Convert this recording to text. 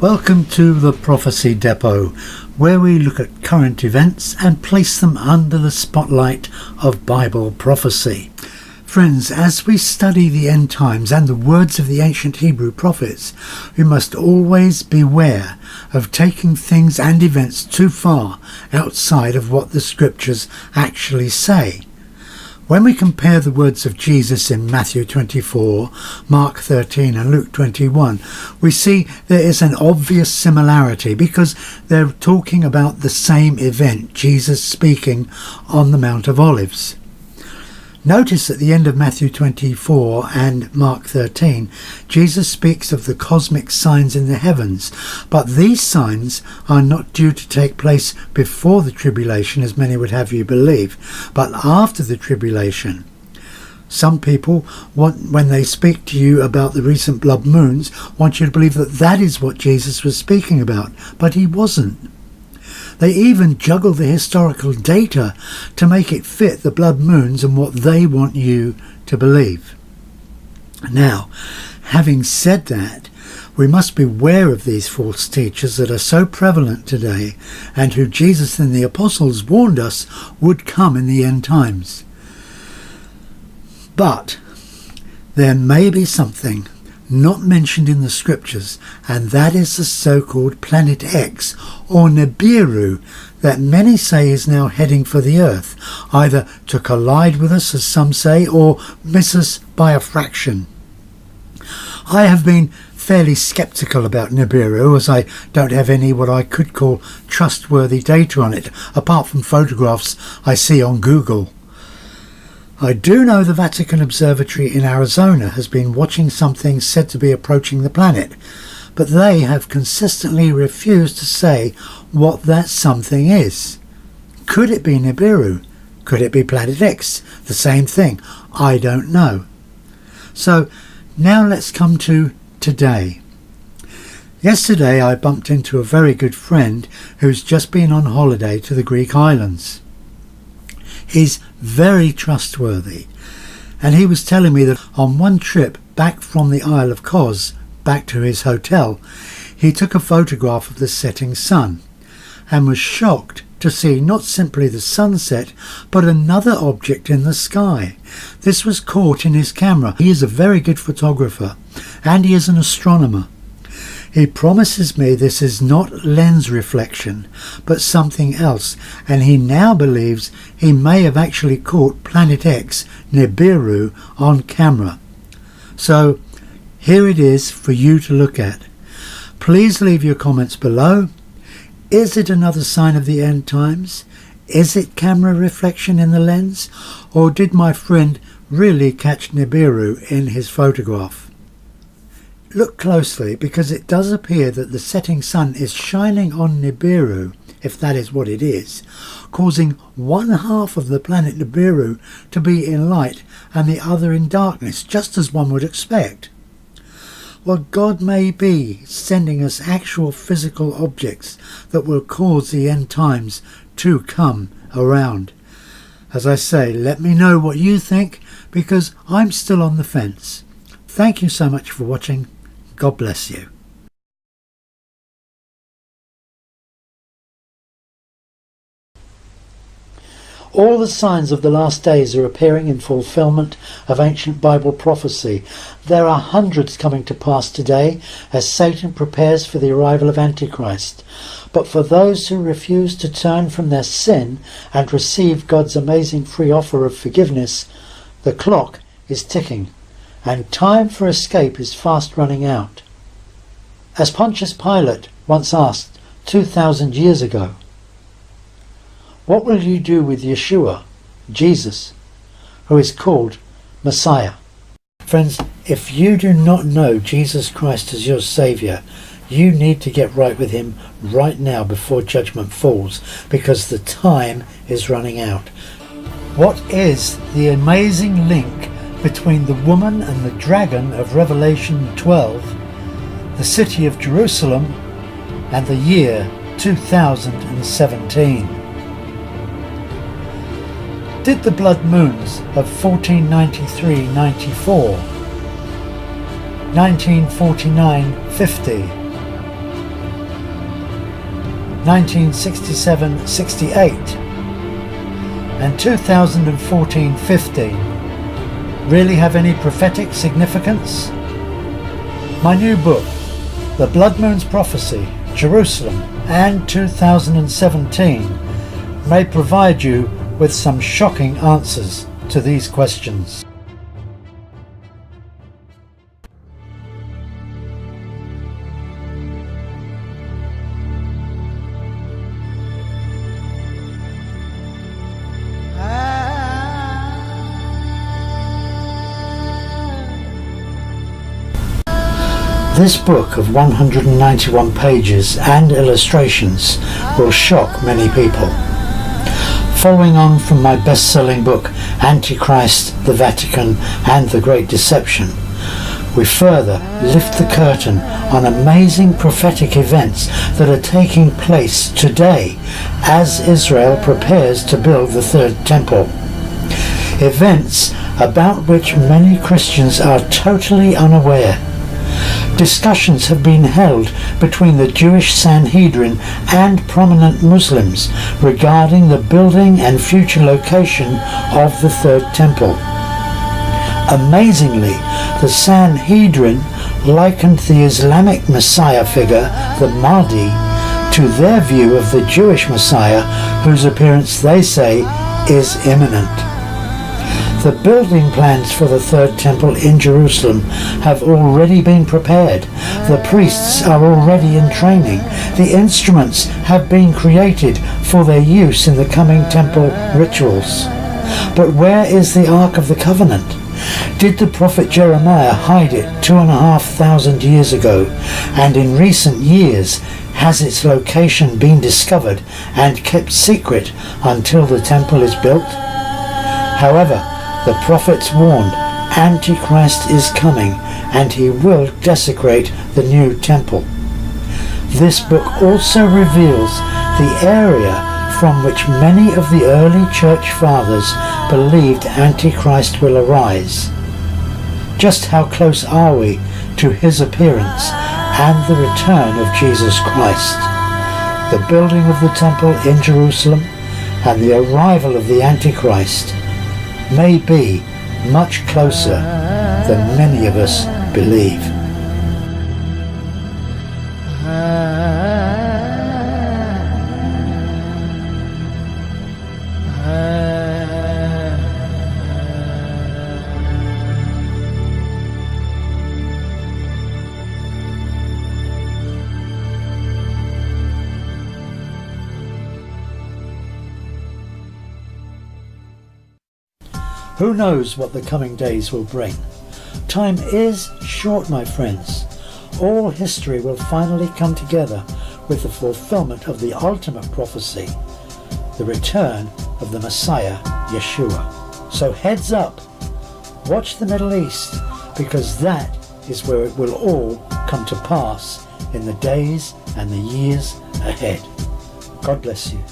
Welcome to the Prophecy Depot, where we look at current events and place them under the spotlight of Bible prophecy. Friends, as we study the end times and the words of the ancient Hebrew prophets, we must always beware of taking things and events too far outside of what the scriptures actually say. When we compare the words of Jesus in Matthew 24, Mark 13 and Luke 21, we see there is an obvious similarity because they're talking about the same event, Jesus speaking on the Mount of Olives. Notice at the end of Matthew 24 and Mark 13, Jesus speaks of the cosmic signs in the heavens, but these signs are not due to take place before the tribulation, as many would have you believe, but after the tribulation. Some people, when they speak to you about the recent blood moons, want you to believe that that is what Jesus was speaking about, but he wasn't. They even juggle the historical data to make it fit the blood moons and what they want you to believe. Now, having said that, we must beware of these false teachers that are so prevalent today and who Jesus and the apostles warned us would come in the end times. But there may be something not mentioned in the scriptures, and that is the so-called Planet X, or Nibiru, that many say is now heading for the Earth, either to collide with us, as some say, or miss us by a fraction. I have been fairly sceptical about Nibiru, as I don't have any what I could call trustworthy data on it, apart from photographs I see on Google. I do know the Vatican Observatory in Arizona has been watching something said to be approaching the planet, but they have consistently refused to say what that something is. Could it be Nibiru? Could it be Planet X? The same thing? I don't know. So now let's come to today. Yesterday I bumped into a very good friend who's just been on holiday to the Greek islands. He's very trustworthy, and he was telling me that on one trip back from the Isle of Kos back to his hotel, he took a photograph of the setting sun and was shocked to see not simply the sunset but another object in the sky. This was caught in his camera. He is a very good photographer and he is an astronomer. He promises me this is not lens reflection, but something else, and he now believes he may have actually caught Planet X, Nibiru, on camera. So, here it is for you to look at. Please leave your comments below. Is it another sign of the end times? Is it camera reflection in the lens? Or did my friend really catch Nibiru in his photograph? Look closely, because it does appear that the setting sun is shining on Nibiru, if that is what it is, causing one half of the planet Nibiru to be in light and the other in darkness, just as one would expect. Well, God may be sending us actual physical objects that will cause the end times to come around. As I say, let me know what you think, because I'm still on the fence. Thank you so much for watching. God bless you. All the signs of the last days are appearing in fulfillment of ancient Bible prophecy. There are hundreds coming to pass today as Satan prepares for the arrival of Antichrist. But for those who refuse to turn from their sin and receive God's amazing free offer of forgiveness, the clock is ticking, and time for escape is fast running out. As Pontius Pilate once asked 2,000 years ago, what will you do with Yeshua, Jesus, who is called Messiah? Friends, if you do not know Jesus Christ as your Saviour, you need to get right with him right now before judgment falls, because the time is running out. What is the amazing link between the woman and the dragon of Revelation 12, the city of Jerusalem, and the year 2017? Did the blood moons of 1493-94, 1949-50, 1967-68 and 2014-15 really have any prophetic significance? My new book, The Blood Moon's Prophecy, Jerusalem and 2017, may provide you with some shocking answers to these questions. This book of 191 pages and illustrations will shock many people. Following on from my best-selling book Antichrist, the Vatican and the Great Deception, we further lift the curtain on amazing prophetic events that are taking place today as Israel prepares to build the Third Temple. Events about which many Christians are totally unaware. Discussions have been held between the Jewish Sanhedrin and prominent Muslims regarding the building and future location of the Third Temple. Amazingly, the Sanhedrin likened the Islamic Messiah figure, the Mahdi, to their view of the Jewish Messiah, whose appearance they say is imminent. The building plans for the Third Temple in Jerusalem have already been prepared. The priests are already in training. The instruments have been created for their use in the coming temple rituals. But where is the Ark of the Covenant? Did the prophet Jeremiah hide it 2,500 years ago, and in recent years has its location been discovered and kept secret until the temple is built? However, the prophets warned Antichrist is coming and he will desecrate the new temple. This book also reveals the area from which many of the early church fathers believed Antichrist will arise. Just how close are we to his appearance and the return of Jesus Christ? The building of the temple in Jerusalem and the arrival of the Antichrist may be much closer than many of us believe. Who knows what the coming days will bring? Time is short, my friends. All history will finally come together with the fulfillment of the ultimate prophecy, the return of the Messiah, Yeshua. So heads up, watch the Middle East, because that is where it will all come to pass in the days and the years ahead. God bless you.